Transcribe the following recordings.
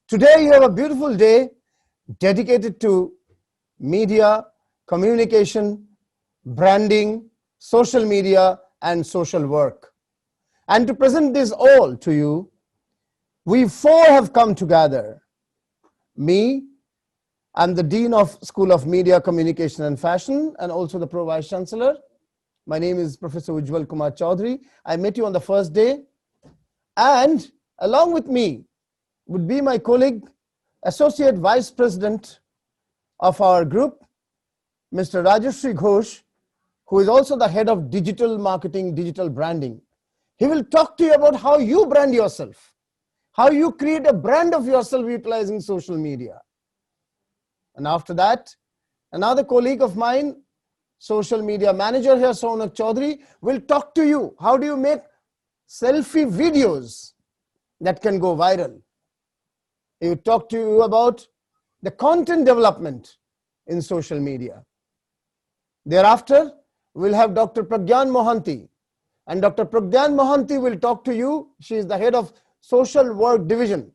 Today you have a beautiful day dedicated to media, communication, branding, social media, and social work. And to present this all to you, we four have come together. Me, I'm the Dean of School of Media, Communication and Fashion, and also the Pro Vice Chancellor. My name is Professor Ujjwal Chowdhury. I met you on the first day. And along with me would be my colleague, Associate Vice President of our group, Mr. Rajeshri Ghosh, who is also the head of digital marketing, digital branding. He will talk to you about how you brand yourself, how you create a brand of yourself utilizing social media. And after that, another colleague of mine, social media manager here, Sonak Chowdhury, will talk to you. How do you make selfie videos that can go viral? He will talk to you about the content development in social media. Thereafter, we'll have Dr. Pragyan Mohanty. And Dr. Pragyan Mohanty will talk to you. She is the head of social work division.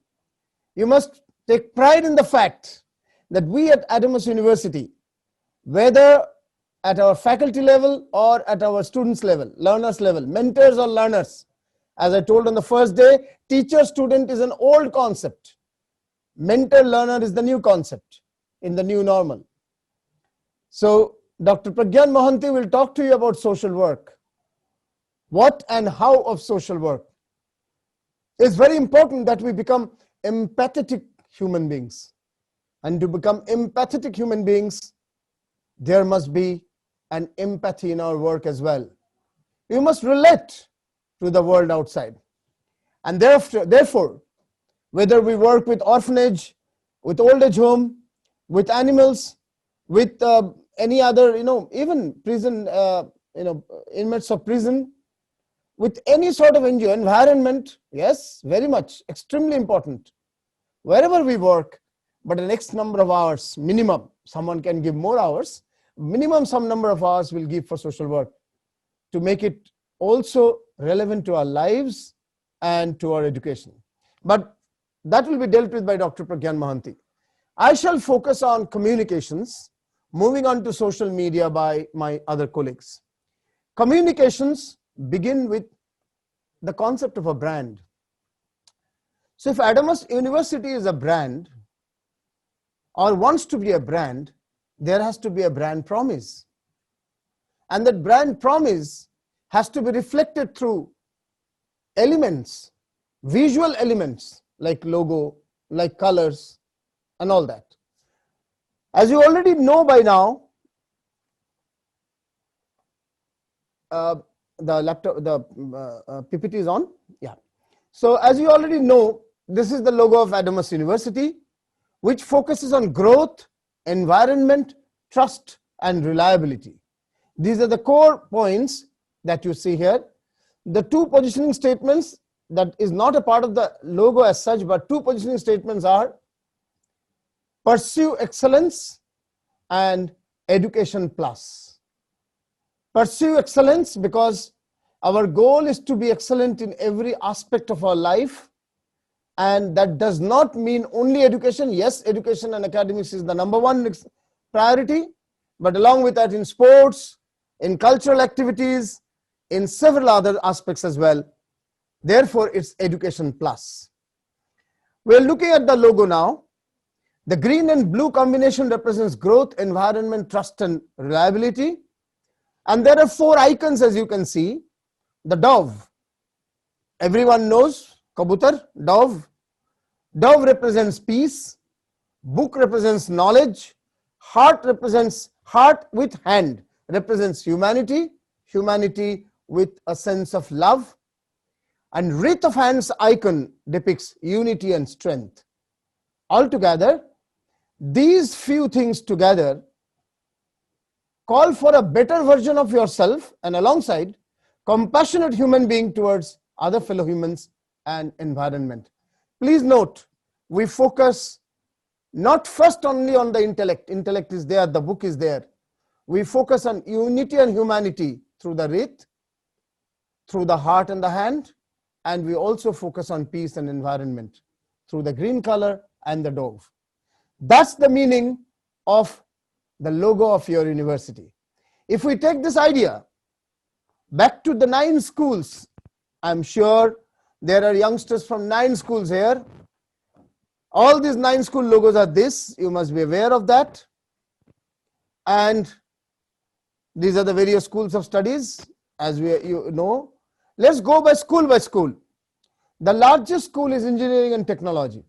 You must take pride in the fact that we at Adamas University, whether at our faculty level or at our students level, learners level, mentors or learners, as I told on the first day, teacher-student is an old concept. Mentor-learner is the new concept in the new normal. So Dr. Pragyan Mohanty will talk to you about social work. What and how of social work. It's very important that we become empathetic human beings. And to become empathetic human beings, there must be an empathy in our work as well. We must relate to the world outside. And therefore, whether we work with orphanage, with old age home, with animals, with any other, even prison, inmates of prison, with any sort of NGO, environment, yes, very much, extremely important. Wherever we work, but an X number of hours, minimum, someone can give more hours, minimum some number of hours we'll give for social work to make it also relevant to our lives and to our education. But that will be dealt with by Dr. Pragyan Mohanty. I shall focus on communications, moving on to social media by my other colleagues. Communications begin with the concept of a brand. So if Adamas University is a brand or wants to be a brand, there has to be a brand promise. And that brand promise has to be reflected through elements, visual elements like logo, like colors, and all that. As you already know by now, the PPT is on. Yeah. So as you already know, this is the logo of Adamas University, which focuses on growth, environment, trust, and reliability. These are the core points that you see here. The two positioning statements that is not a part of the logo as such, but two positioning statements are pursue excellence and education plus. Pursue excellence because our goal is to be excellent in every aspect of our life. And that does not mean only education. Yes, education and academics is the number one priority, but along with that in sports, in cultural activities, in several other aspects as well. Therefore, it's education plus. We're looking at the logo now. The green and blue combination represents growth, environment, trust, and reliability. And there are four icons, as you can see. The dove. Everyone knows kabutar, dove. Dove represents peace. Book represents knowledge. Heart represents heart with hand, represents humanity. Humanity with a sense of love. And wreath of hands icon depicts unity and strength. Altogether, these few things together call for a better version of yourself and alongside compassionate human being towards other fellow humans and environment. Please note, we focus not first only on the intellect. Intellect is there, the book is there. We focus on unity and humanity through the wreath, through the heart and the hand, and we also focus on peace and environment through the green color and the dove. That's the meaning of the logo of your university. If we take this idea back to the 9 schools, I'm sure there are youngsters from 9 schools here. All these 9 school logos are this. You must be aware of that. And these are the various schools of studies, as you know. Let's go by school by school. The largest school is engineering and technology.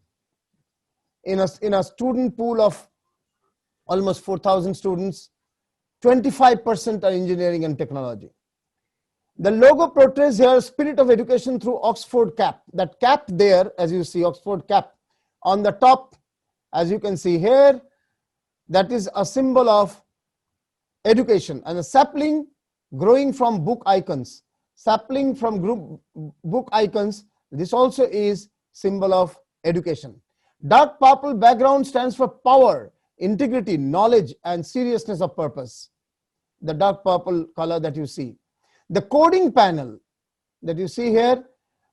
In a student pool of almost 4,000 students, 25% are engineering and technology. The logo portrays here spirit of education through Oxford cap. That cap there, as you see, Oxford cap on the top, as you can see here, that is a symbol of education, and a sapling growing from book icons. Sapling from book icons, this also is symbol of education. Dark purple background stands for power, integrity, knowledge, and seriousness of purpose. The dark purple color that you see. The coding panel that you see here,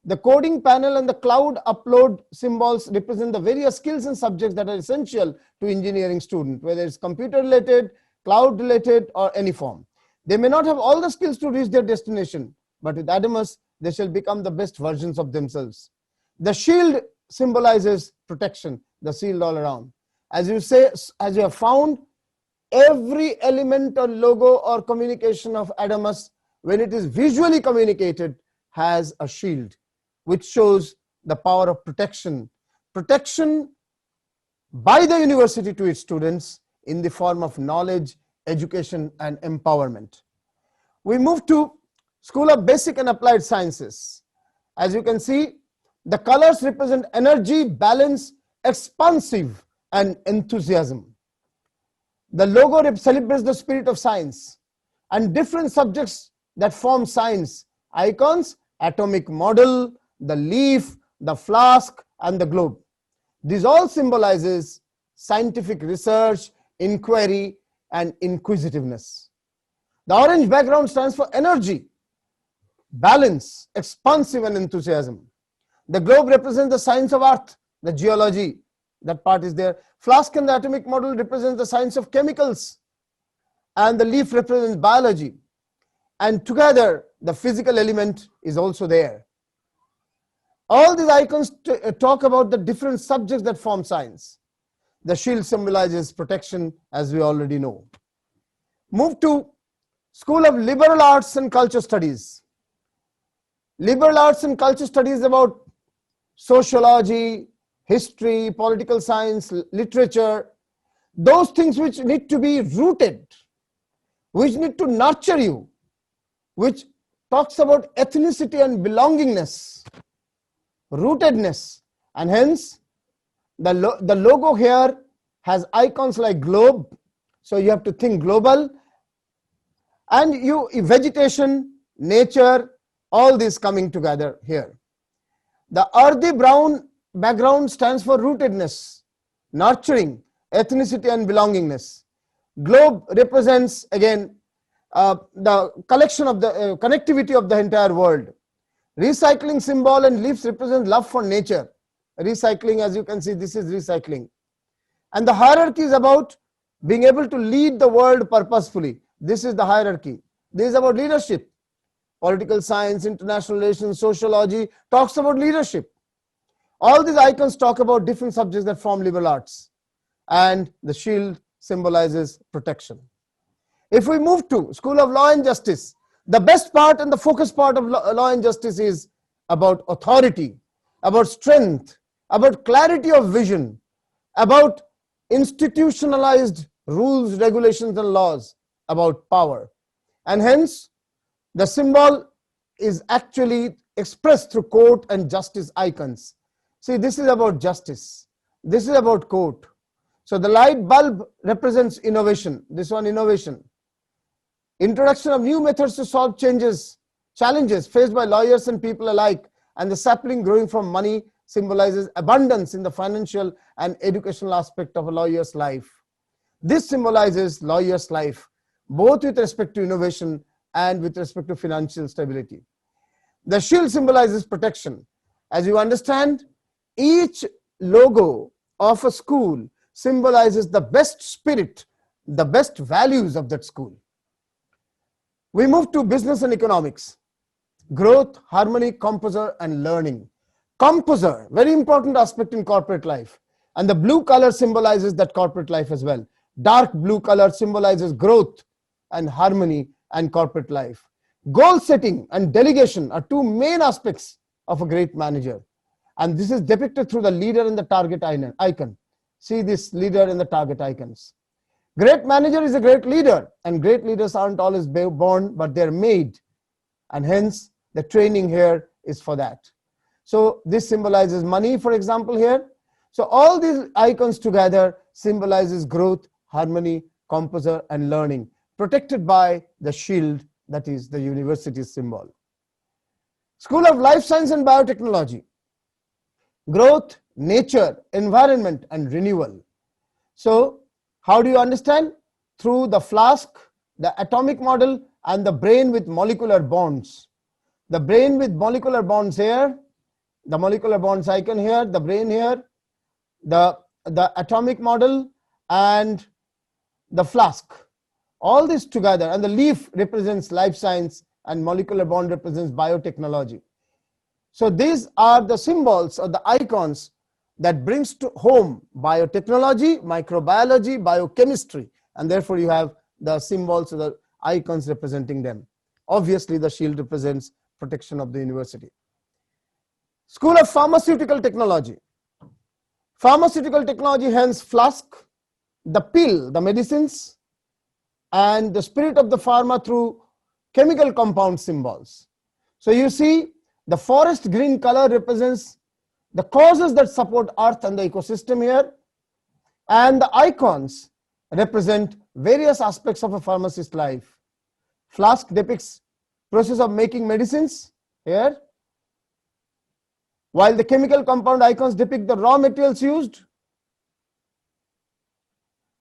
the coding panel and the cloud upload symbols represent the various skills and subjects that are essential to engineering student, whether it's computer related, cloud related, or any form. They may not have all the skills to reach their destination, but with Adamas, they shall become the best versions of themselves. The shield symbolizes protection, the shield all around. As you have found, every element or logo or communication of Adamas, when it is visually communicated, has a shield, which shows the power of protection. Protection by the university to its students in the form of knowledge, education, and empowerment. We move to School of Basic and Applied Sciences. As you can see, the colors represent energy, balance, expansive, and enthusiasm. The logo celebrates the spirit of science and different subjects that form science. Icons, atomic model, the leaf, the flask, and the globe. This all symbolizes scientific research, inquiry, and inquisitiveness. The orange background stands for energy, balance, expansive, and enthusiasm. The globe represents the science of earth, the geology, that part is there. Flask and the atomic model represents the science of chemicals, and the leaf represents biology. And together, the physical element is also there. All these icons talk about the different subjects that form science. The shield symbolizes protection, as we already know. Move to School of Liberal Arts and Culture Studies. Liberal Arts and Culture Studies about sociology, history, political science, literature, those things which need to be rooted, which need to nurture you, which talks about ethnicity and belongingness, rootedness, and hence the logo here has icons like globe, so you have to think global, and vegetation, nature, all this coming together here. The earthy brown background stands for rootedness, nurturing, ethnicity, and belongingness. Globe represents again the collection of the connectivity of the entire world. Recycling symbol and leaves represent love for nature. Recycling, as you can see, this is recycling. And the hierarchy is about being able to lead the world purposefully. This is the hierarchy. This is about leadership. Political science, international relations, sociology talks about leadership. All these icons talk about different subjects that form liberal arts. And the shield symbolizes protection. If we move to School of Law and Justice, the best part and the focus part of law and justice is about authority, about strength, about clarity of vision, about institutionalized rules, regulations, and laws, about power. And hence, the symbol is actually expressed through court and justice icons. See, this is about justice. This is about court. So the light bulb represents innovation. This one, innovation. Introduction of new methods to solve challenges faced by lawyers and people alike. And the sapling growing from money symbolizes abundance in the financial and educational aspect of a lawyer's life. This symbolizes lawyer's life, both with respect to innovation and with respect to financial stability. The shield symbolizes protection. As you understand, each logo of a school symbolizes the best spirit, the best values of that school. We move to business and economics. Growth, harmony, composer, and learning. Composer, very important aspect in corporate life. And the blue color symbolizes that corporate life as well. Dark blue color symbolizes growth and harmony and corporate life. Goal setting and delegation are two main aspects of a great manager. And this is depicted through the leader and the target icon. See this leader and the target icons. Great manager is a great leader, and great leaders aren't always born, but they're made. And hence, the training here is for that. So this symbolizes money, for example, here. So all these icons together symbolizes growth, harmony, composer, and learning, protected by the shield that is the university symbol. School of Life Science and Biotechnology. Growth, nature, environment, and renewal. So how do you understand? Through the flask, the atomic model, and the brain with molecular bonds. The brain with molecular bonds here, the molecular bonds icon here, the brain here, the atomic model, and the flask. All this together, and the leaf represents life science, and molecular bond represents biotechnology. So these are the symbols or the icons that brings to home biotechnology, microbiology, biochemistry, and therefore you have the symbols or the icons representing them. Obviously, the shield represents protection of the university. School of Pharmaceutical Technology. Pharmaceutical technology, hence flask, the pill, the medicines, and the spirit of the pharma through chemical compound symbols. So you see the forest green color represents the causes that support earth and the ecosystem here, and the icons represent various aspects of a pharmacist's life. Flask depicts process of making medicines here, while the chemical compound icons depict the raw materials used,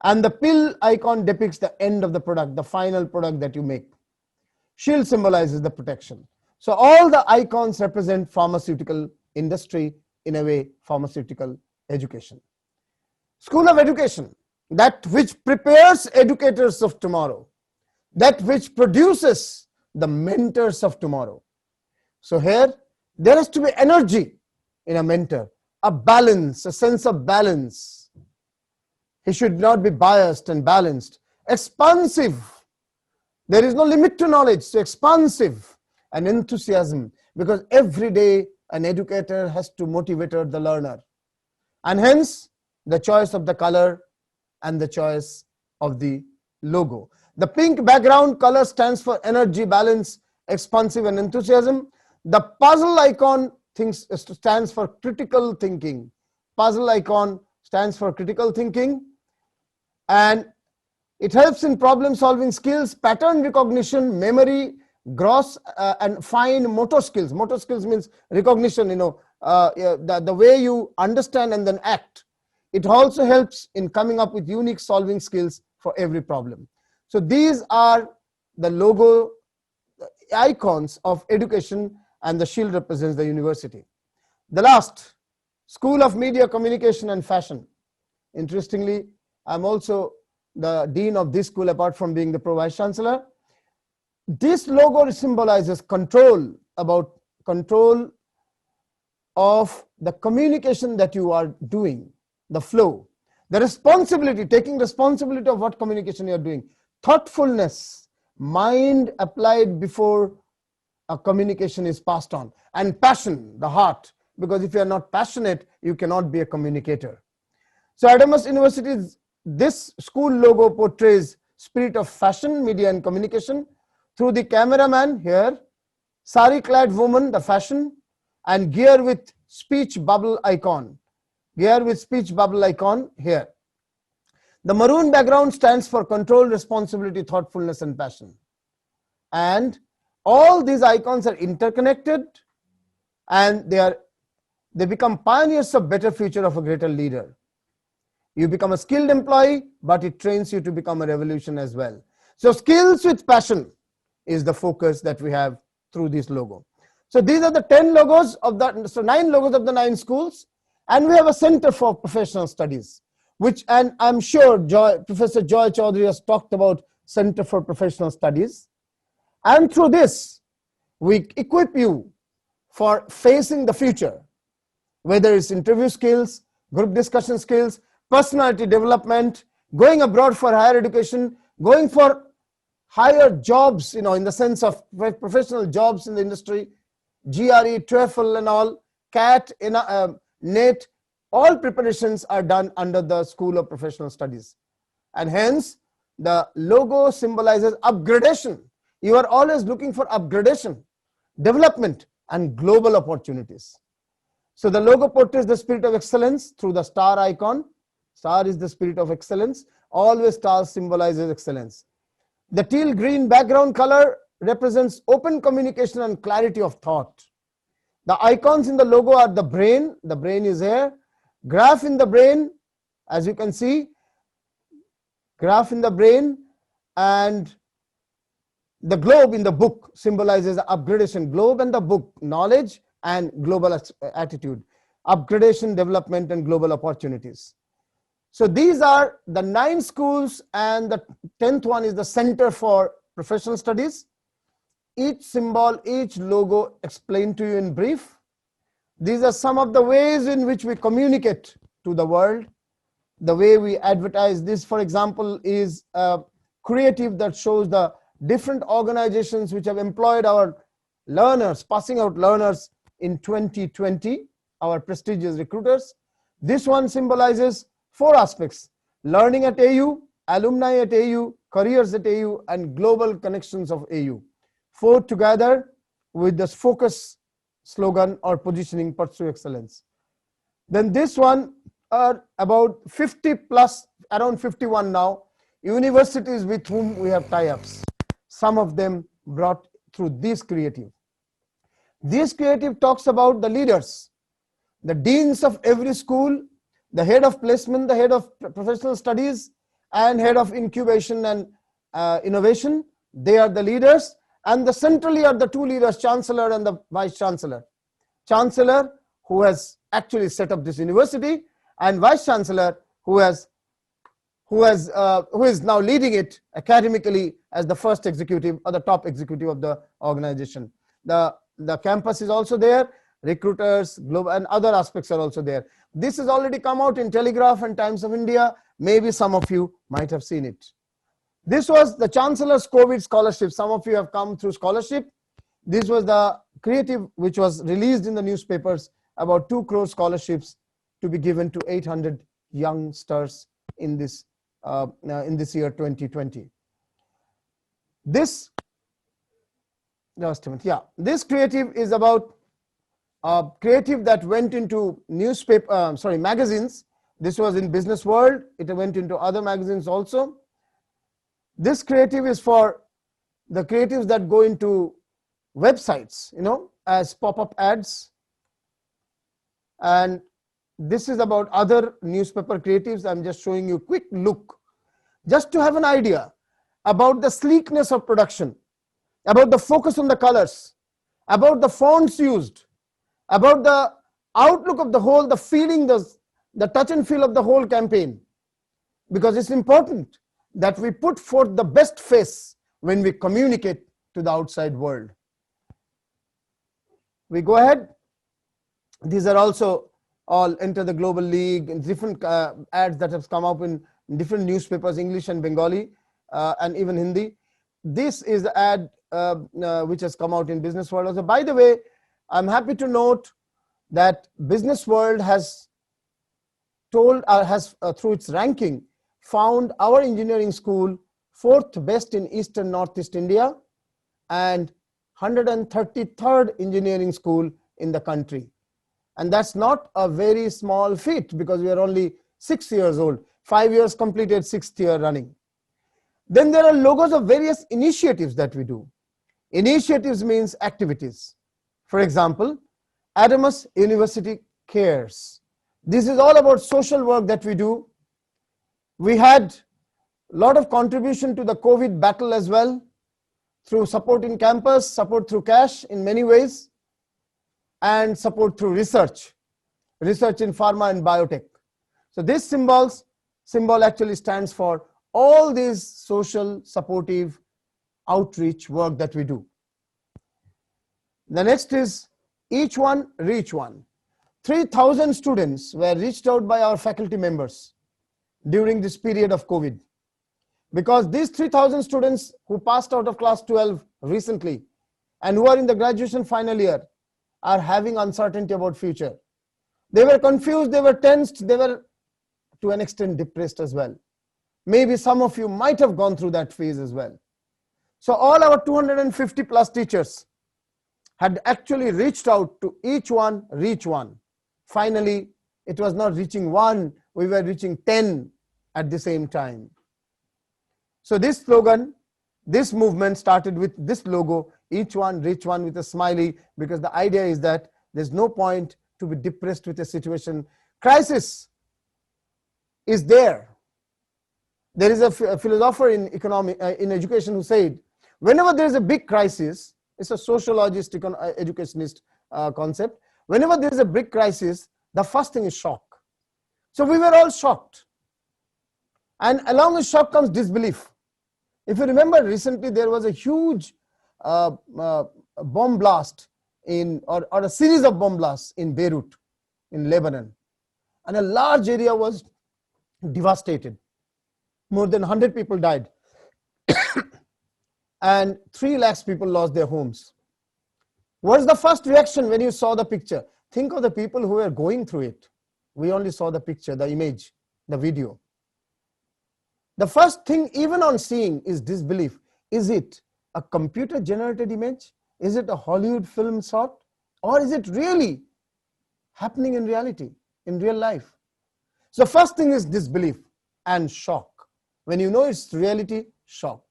and the pill icon depicts the end of the product, the final product that you make. Shield symbolizes the protection. So all the icons represent pharmaceutical industry, in a way, pharmaceutical education. School of Education, that which prepares educators of tomorrow, that which produces the mentors of tomorrow. So here, there has to be energy in a mentor, a balance, a sense of balance. He should not be biased and balanced. Expansive. There is no limit to knowledge, so expansive and enthusiasm, because every day an educator has to motivate the learner. And hence, the choice of the color and the choice of the logo. The pink background color stands for energy, balance, expansive, and enthusiasm. The puzzle icon stands for critical thinking. Puzzle icon stands for critical thinking, and it helps in problem solving skills, pattern recognition, memory, gross and fine motor skills. Motor skills means recognition, the way you understand and then act. It also helps in coming up with unique solving skills for every problem. So these are the logo icons of education, and the shield represents the university. The last, School of Media, Communication and Fashion. Interestingly, I'm also the dean of this school, apart from being the Pro-Vice Chancellor. This logo symbolizes control, about control of the communication that you are doing, the flow, the responsibility, taking responsibility of what communication you are doing, thoughtfulness, mind applied before a communication is passed on, and passion, the heart, because if you are not passionate, you cannot be a communicator. So Adamas University's this school logo portrays spirit of fashion, media and communication through the cameraman here, sari clad woman, the fashion, and gear with speech bubble icon. Gear with speech bubble icon here. The maroon background stands for control, responsibility, thoughtfulness, and passion. And all these icons are interconnected, and they become pioneers of better future of a greater leader. You become a skilled employee, but it trains you to become a revolution as well. So skills with passion is the focus that we have through this logo. So these are the 10 logos of the, so 9 logos of the 9 schools. And we have a Center for Professional Studies, which, and I'm sure Professor Joy Chowdhury has talked about Center for Professional Studies. And through this, we equip you for facing the future, whether it's interview skills, group discussion skills, personality development, going abroad for higher education, going for higher jobs, in the sense of professional jobs in the industry, GRE, TOEFL and all, CAT, NET, all preparations are done under the School of Professional Studies. And hence, the logo symbolizes upgradation. You are always looking for upgradation, development, and global opportunities. So the logo portrays the spirit of excellence through the star icon. Star is the spirit of excellence. Always star symbolizes excellence. The teal green background color represents open communication and clarity of thought. The icons in the logo are the brain. The brain is here. Graph in the brain, as you can see. Graph in the brain, and the globe in the book symbolizes upgradation. Globe and the book, knowledge and global attitude, upgradation, development, and global opportunities. So these are the 9 schools, and the 10th one is the Center for Professional Studies. Each symbol, each logo explained to you in brief. These are some of the ways in which we communicate to the world. The way we advertise this, for example, is creative that shows the different organizations which have employed our learners, passing out learners in 2020, our prestigious recruiters. This one symbolizes 4 aspects: learning at AU, alumni at AU, careers at AU, and global connections of AU. 4 together with this focus slogan or positioning, pursue excellence. Then this one are about 50 plus, around 51 now, universities with whom we have tie-ups. Some of them brought through this creative. This creative talks about the leaders, the deans of every school, the head of placement, the head of professional studies, and head of incubation and innovation. They are the leaders, and the centrally are the 2 leaders, Chancellor and the Vice Chancellor. Chancellor, who has actually set up this university, and Vice Chancellor, who is now leading it academically as the first executive or the top executive of the organization. The campus is also there, recruiters, global, and other aspects are also there. This has already come out in Telegraph and Times of India. Maybe some of you might have seen it. This was the Chancellor's COVID scholarship. Some of you have come through scholarship. This was the creative which was released in the newspapers, about 2 crore scholarships to be given to 800 youngsters in this year 2020. This creative is about creative that went into magazines. This was in Business World. It went into other magazines also. This creative is for the creatives that go into websites, as pop-up ads. And this is about other newspaper creatives. I'm just showing you a quick look, just to have an idea about the sleekness of production, about the focus on the colors, about the fonts used, about the outlook of the whole, the feeling, the touch and feel of the whole campaign. Because it's important that we put forth the best face when we communicate to the outside world. We go ahead. These are also all Enter the Global League and different ads that have come up in different newspapers, English and Bengali, and even Hindi. This is the ad which has come out in Business World also. By the way, I'm happy to note that Business World has through its ranking, found our engineering school 4th best in East and Northeast India and 133rd engineering school in the country. And that's not a very small feat, because we are only 6 years old, 5 years completed, 6th year running. Then there are logos of various initiatives that we do. Initiatives means activities. For example, Adamas University Cares. This is all about social work that we do. We had a lot of contribution to the COVID battle as well, through support in campus, support through cash in many ways, and support through research. research in pharma and biotech. So this symbol actually stands for all these social supportive outreach work that we do. The next is each one, reach one. 3,000 students were reached out by our faculty members during this period of COVID. Because these 3,000 students who passed out of class 12 recently and who are in the graduation final year are having uncertainty about future. They were confused, they were tensed, they were to an extent depressed as well. Maybe some of you might have gone through that phase as well. So all our 250 plus teachers had actually reached out to each one, reach one. Finally, it was not reaching one, we were reaching 10 at the same time. So this slogan, this movement started with this logo, each one, reach one, with a smiley, because the idea is that there's no point to be depressed with a situation. Crisis is there. There is a philosopher in in education who said, whenever there is a big crisis, it's a sociologist, educationist concept. Whenever there is a big crisis, the first thing is shock. So we were all shocked. And along with shock comes disbelief. If you remember, recently there was a huge bomb blast or a series of bomb blasts in Beirut, in Lebanon. And a large area was devastated. More than 100 people died. And 3 lakhs people lost their homes. What's the first reaction when you saw the picture? Think of the people who were going through it. We only saw the picture, the image, the video. The first thing, even on seeing, is disbelief. Is it a computer generated image? Is it a Hollywood film shot? Or is it really happening in reality, in real life? So first thing is disbelief and shock. When you know it's reality, shock.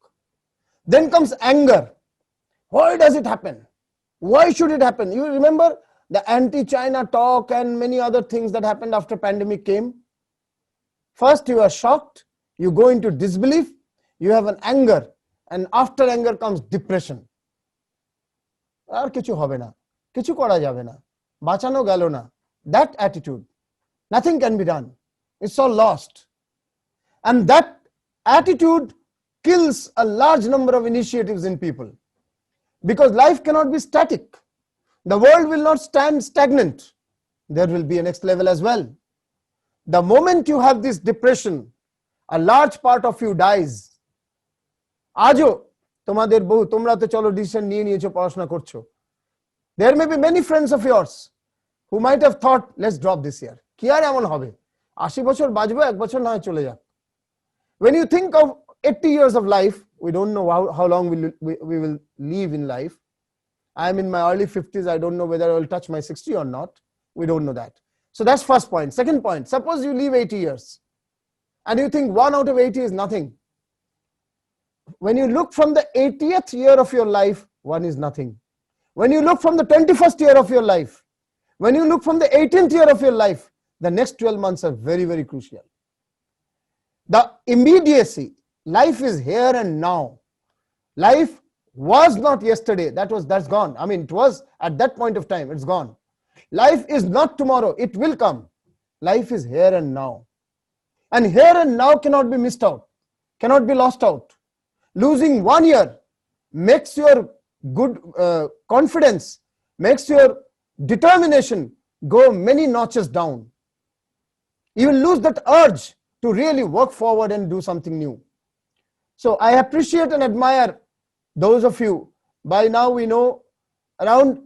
Then comes anger. Why does it happen? Why should it happen? You remember the anti-China talk and many other things that happened after pandemic came? First you are shocked, you go into disbelief, you have an anger, and after anger comes depression. Ar kichu hobe na, kichu kora jabe na, bachano gelo na. That attitude, nothing can be done. It's all lost. And that attitude kills a large number of initiatives in people. Because life cannot be static. The world will not stand stagnant. There will be a next level as well. The moment you have this depression, a large part of you dies. Ajo, tomader bohu, tomra to cholo decision niye niyecho porashona korcho. There may be many friends of yours who might have thought, let's drop this year. Ki ar emon hobe? 80 bochor bajbo, 1 bochor na chole jak. When you think of 80 years of life, we don't know how long we will live in life. I am in my early 50s. I don't know whether I will touch my 60 or not. We don't know that. So that's first point. Second point, suppose you live 80 years and you think 1 out of 80 is nothing. When you look from the 80th year of your life, 1 is nothing. When you look from the 21st year of your life, when you look from the 18th year of your life, the next 12 months are very, very crucial. The immediacy, life is here and now. Life was not yesterday, that's gone. I mean, it was at that point of time, it's gone. Life is not tomorrow, it will come. Life is here and now. And here and now cannot be missed out, cannot be lost out. Losing 1 year makes your good confidence, makes your determination go many notches down. You will lose that urge to really work forward and do something new. So I appreciate and admire those of you. By now we know around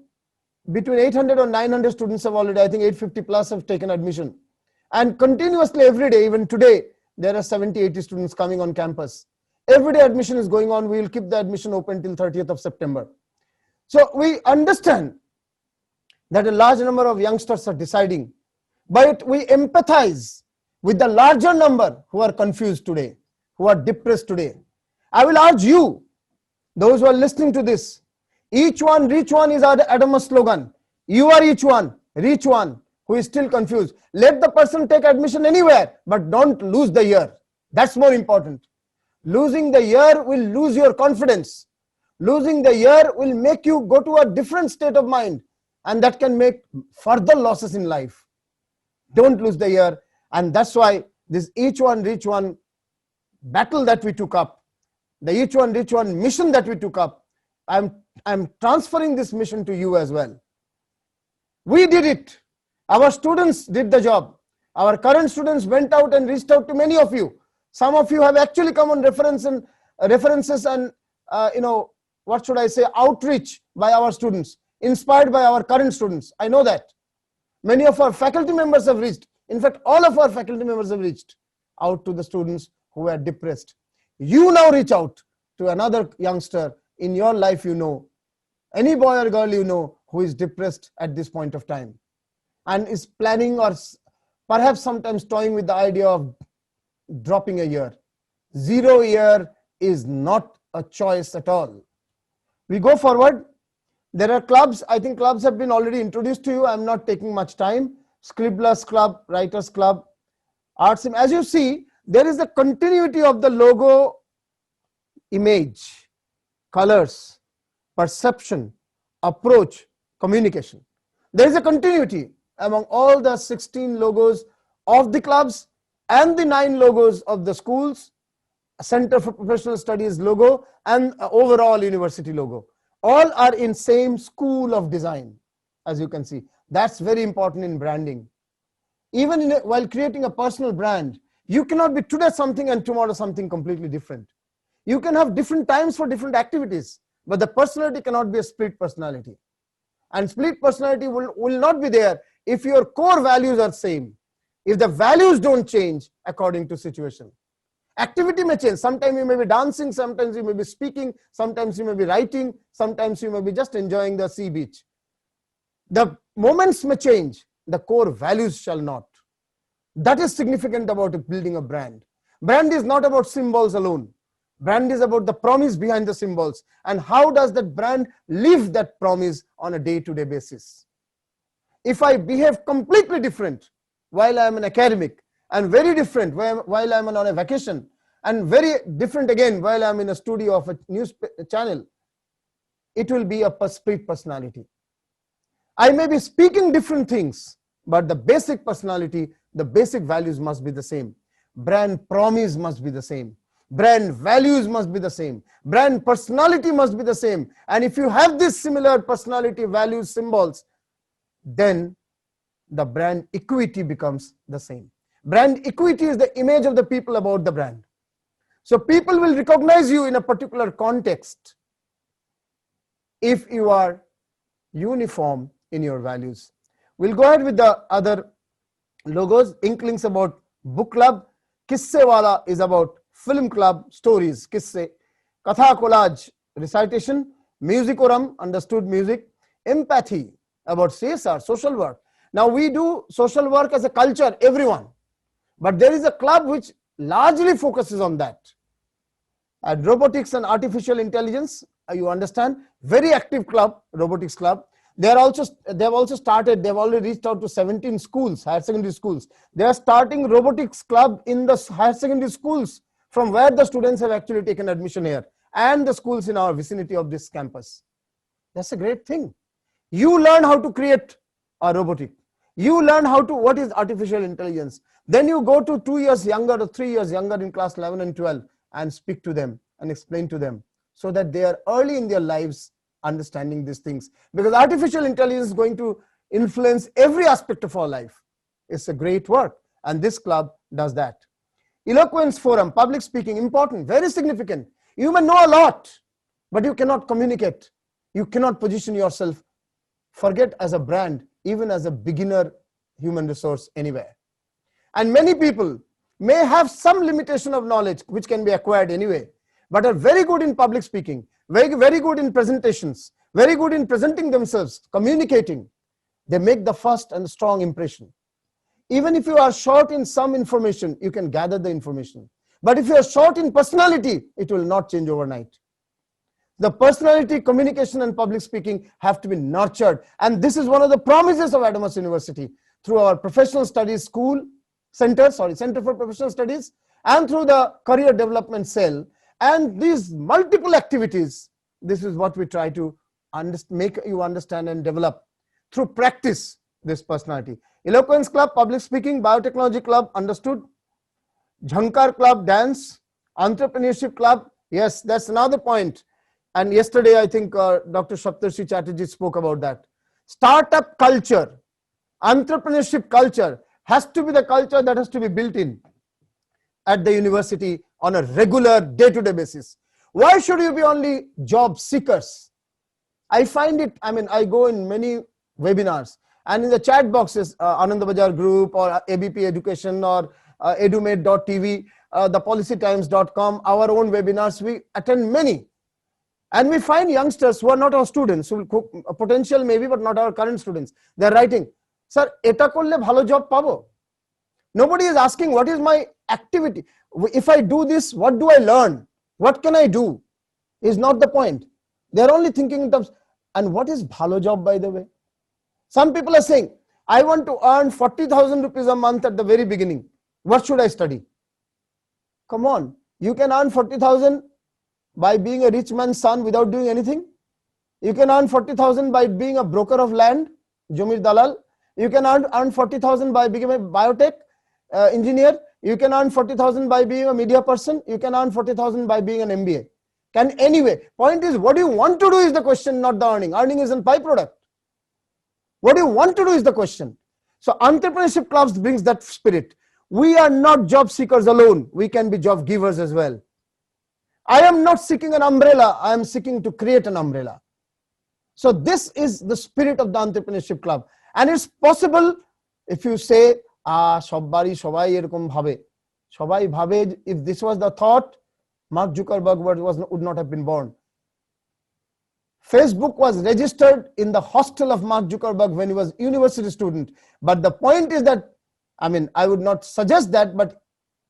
between 800 or 900 students have already, I think 850 plus have taken admission. And continuously every day, even today, there are 70, 80 students coming on campus. Every day admission is going on. We will keep the admission open till 30th of September. So we understand that a large number of youngsters are deciding, but we empathize with the larger number who are confused today, who are depressed today. I will urge you, those who are listening to this, each one, reach one is our Adamas slogan. You are each one, reach one, who is still confused. Let the person take admission anywhere, but don't lose the year. That's more important. Losing the year will lose your confidence. Losing the year will make you go to a different state of mind, and that can make further losses in life. Don't lose the year. And that's why this each one reach one battle that we took up, the each one reach one mission that we took up, I'm transferring this mission to you as well. We did it. Our students did the job. Our current students went out and reached out to many of you. Some of you have actually come on references and what should I say, outreach by our students, inspired by our current students. I know that. Many of our faculty members have reached. In fact, all of our faculty members have reached out to the students who are depressed. You now reach out to another youngster in your life, any boy or girl who is depressed at this point of time and is planning or perhaps sometimes toying with the idea of dropping a year. 0 year is not a choice at all. We go forward. There are clubs. I think clubs have been already introduced to you. I'm not taking much time. Scribblers Club, Writers Club, Arts. As you see, there is a continuity of the logo, image, colors, perception, approach, communication. There is a continuity among all the 16 logos of the clubs and the 9 logos of the schools, Center for Professional Studies logo, and overall university logo. All are in same school of design, as you can see. That's very important in branding. Even while creating a personal brand, you cannot be today something and tomorrow something completely different. You can have different times for different activities, but the personality cannot be a split personality. And split personality will not be there if your core values are same. If the values don't change according to situation. Activity may change. Sometimes you may be dancing, sometimes you may be speaking, sometimes you may be writing, sometimes you may be just enjoying the sea beach. The moments may change, the core values shall not. That is significant about building a brand. Brand is not about symbols alone. Brand is about the promise behind the symbols and how does that brand live that promise on a day-to-day basis. If I behave completely different while I am an academic and very different while I am on a vacation and very different again while I am in a studio of a news channel, it will be a split personality. I may be speaking different things, but the basic personality, the basic values must be the same. Brand promise must be the same. Brand values must be the same. Brand personality must be the same. And if you have this similar personality, values, symbols, then the brand equity becomes the same. Brand equity is the image of the people about the brand. So people will recognize you in a particular context if you are uniform in your values. We'll go ahead with the other logos. Inklings about book club. Kisse wala is about film club, stories, kisse. Katha collage, recitation. Musicorum, understood music. Empathy, about CSR, social work. Now we do social work as a culture, everyone. But there is a club which largely focuses on that. At robotics and artificial intelligence, you understand, very active club, robotics club. They've already reached out to 17 schools, higher secondary schools. They are starting robotics club in the higher secondary schools from where the students have actually taken admission here and the schools in our vicinity of this campus. That's a great thing. You learn how to create a robotic. You learn what is artificial intelligence. Then you go to 2 years younger or 3 years younger in class 11 and 12 and speak to them and explain to them so that they are early in their lives understanding these things. Because artificial intelligence is going to influence every aspect of our life. It's a great work and this club does that. Eloquence forum, public speaking, important, very significant. You may know a lot, but you cannot communicate. You cannot position yourself. Forget as a brand, even as a beginner human resource anywhere. And many people may have some limitation of knowledge which can be acquired anyway, but are very good in public speaking, very good in presentations, very good in presenting themselves, communicating. They make the first and strong impression. Even if you are short in some information, you can gather the information. But if you are short in personality, it will not change overnight. The personality, communication, and public speaking have to be nurtured. And this is one of the promises of Adamas University through our professional studies Center for Professional Studies, and through the career development cell. And these multiple activities, this is what we try to make you understand and develop through practice this personality. Eloquence club, public speaking. Biotechnology club, understood. Jhankar club, dance. Entrepreneurship club, yes, that's another point. And yesterday, I think Dr. Saptarshi Chatterjee spoke about that. Startup culture, entrepreneurship culture has to be the culture that has to be built in at the university on a regular day-to-day basis. Why should you be only job seekers? I find it, I mean, I go in many webinars and in the chat boxes, Anand Bajar group or ABP Education or edumate.tv, thepolicytimes.com, our own webinars, we attend many. And we find youngsters who are not our students, who potential maybe, but not our current students. They're writing, sir, eta korle bhalo job pabo. Nobody is asking what is my activity. If I do this, what do I learn? What can I do? Is not the point. They're only thinking in terms, and what is bhalo job, by the way? Some people are saying, I want to earn 40,000 rupees a month at the very beginning. What should I study? Come on, you can earn 40,000 by being a rich man's son without doing anything. You can earn 40,000 by being a broker of land, Jomir Dalal. You can earn 40,000 by becoming a biotech engineer. You can earn 40,000 by being a media person. You can earn 40,000 by being an MBA. Can anyway. Point is, what do you want to do is the question, not the earning. Earning is a byproduct. What do you want to do is the question. So entrepreneurship clubs brings that spirit. We are not job seekers alone. We can be job givers as well. I am not seeking an umbrella. I am seeking to create an umbrella. So this is the spirit of the entrepreneurship club. And it's possible if you say, shobai erokom bhabe. Shobai bhabe, if this was the thought, Mark Zuckerberg would not have been born. Facebook was registered in the hostel of Mark Zuckerberg when he was a university student. But the point is that, I mean, I would not suggest that, but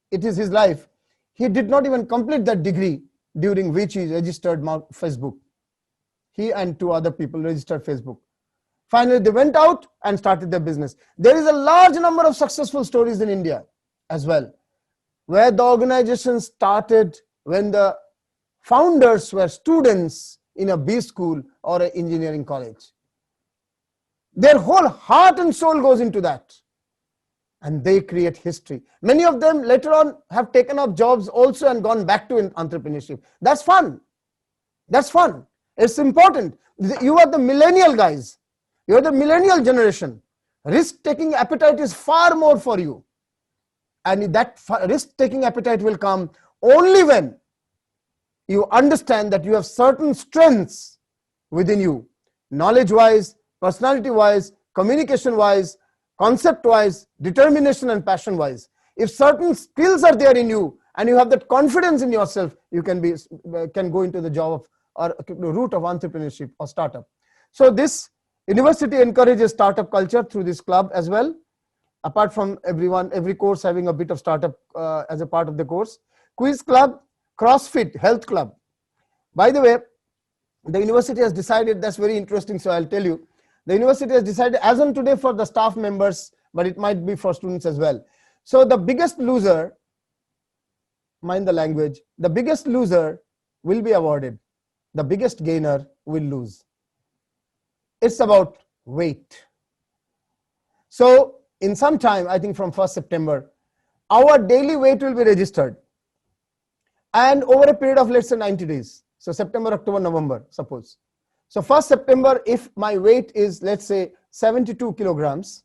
it is his life. He did not even complete that degree during which he registered Facebook. He and two other people registered Facebook. Finally, they went out and started their business. There is a large number of successful stories in India as well, where the organization started when the founders were students in a B school or an engineering college. Their whole heart and soul goes into that. And they create history. Many of them later on have taken up jobs also and gone back to entrepreneurship. That's fun. That's fun. It's important. You are the millennial guys. You are the millennial generation. Risk-taking appetite is far more for you. And that risk-taking appetite will come only when you understand that you have certain strengths within you, knowledge-wise, personality-wise, communication-wise, concept-wise, determination and passion-wise. If certain skills are there in you and you have that confidence in yourself, you can go into the job of or route of entrepreneurship or startup. So this university encourages startup culture through this club as well. Apart from every course having a bit of startup as a part of the course. Quiz club, CrossFit, health club. By the way, the university has decided, that's very interesting, so I'll tell you. The university has decided as on today for the staff members, but it might be for students as well. So the biggest loser, mind the language, the biggest loser will be awarded. The biggest gainer will lose. It's about weight. So in some time, I think from 1st September, our daily weight will be registered. And over a period of, let's say, 90 days. So September, October, November, suppose. So 1st September, if my weight is, let's say, 72 kilograms,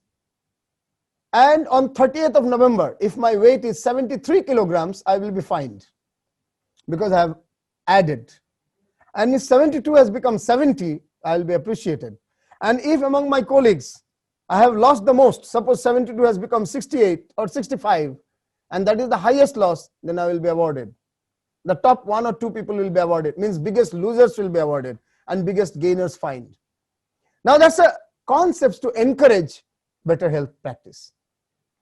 and on 30th of November, if my weight is 73 kilograms, I will be fined because I have added. And if 72 has become 70, I will be appreciated. And if among my colleagues, I have lost the most, suppose 72 has become 68 or 65, and that is the highest loss, then I will be awarded. The top 1 or 2 people will be awarded, means biggest losers will be awarded and biggest gainers fined. Now that's a concept to encourage better health practice.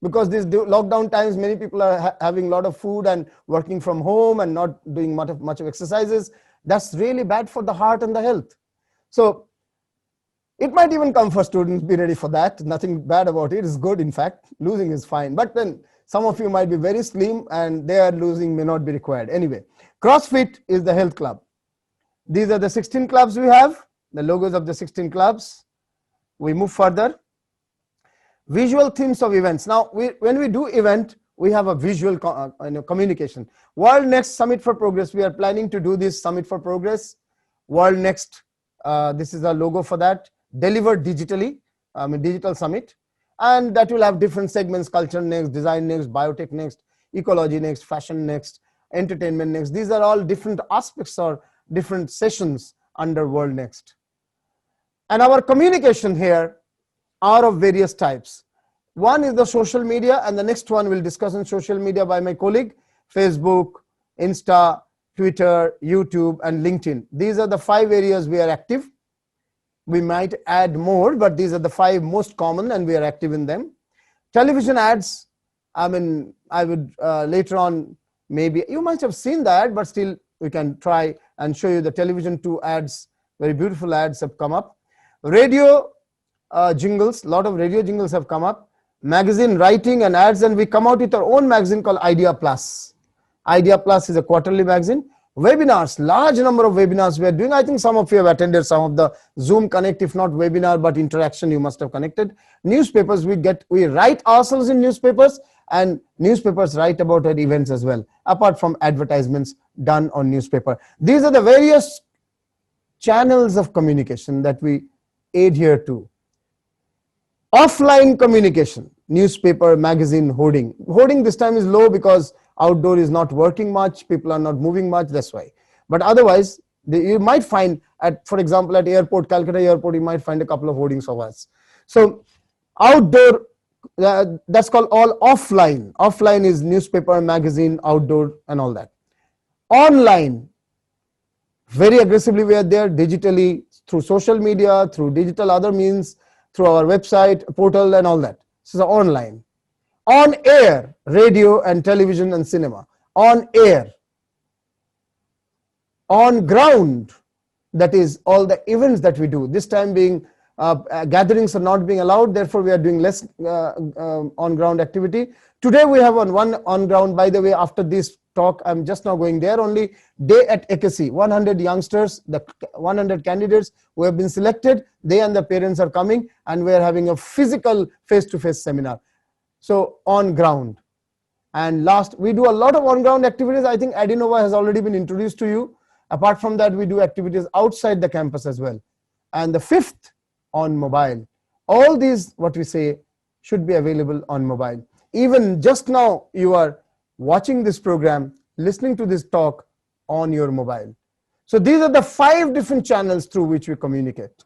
Because these lockdown times, many people are having a lot of food and working from home and not doing much of exercises. That's really bad for the heart and the health. So it might even come for students, be ready for that. Nothing bad about it. It's good, in fact. Losing is fine. But then some of you might be very slim and their losing may not be required. Anyway, CrossFit is the health club. These are the 16 clubs we have, the logos of the 16 clubs. We move further. Visual themes of events. Now, when we do event, we have a visual communication. World Next Summit for Progress. We are planning to do this Summit for Progress. World Next, this is a logo for that. Delivered digitally, digital summit. And that will have different segments: culture next, design next, biotech next, ecology next, fashion next, entertainment next. These are all different aspects or different sessions under World Next. And our communication here are of various types. One is the social media, and the next one we'll discuss on social media by my colleague: Facebook, Insta, Twitter, YouTube, and LinkedIn. These are the 5 areas we are active. We might add more, but these are the 5 most common and we are active in them. Television ads, I would later on, maybe you might have seen that, but still we can try and show you the television 2 ads. Very beautiful ads have come up. Radio jingles, a lot of radio jingles have come up. Magazine writing and ads, and we come out with our own magazine called Idea Plus. Idea Plus is a quarterly magazine. Webinars, large number of webinars we are doing. I think some of you have attended some of the Zoom Connect, if not webinar, but interaction you must have connected. Newspapers, we write ourselves in newspapers, and newspapers write about our events as well, apart from advertisements done on newspaper. These are the various channels of communication that we adhere to. Offline communication, newspaper, magazine, hoarding. Hoarding this time is low because outdoor is not working much, people are not moving much, that's why. But otherwise, you might find, for example, at airport, Calcutta airport, you might find a couple of hoardings of us. So outdoor, that's called all offline. Offline is newspaper, magazine, outdoor, and all that. Online, very aggressively we are there digitally, through social media, through digital other means, through our website, portal, and all that. This is online. On air, radio and television and cinema. On air. On ground, that is all the events that we do. This time being gatherings are not being allowed, therefore we are doing less on ground activity. Today we have one on ground. By the way, after this talk, I'm just now going there. Only day at ECAC, 100 youngsters, the 100 candidates who have been selected, they and the parents are coming, and we are having a physical face-to-face seminar. So on ground. And last, we do a lot of on ground activities. I think Adinova has already been introduced to you. Apart from that, we do activities outside the campus as well. And the 5th, on mobile. All these, what we say, should be available on mobile. Even just now, you are watching this program, listening to this talk on your mobile. So these are the 5 different channels through which we communicate.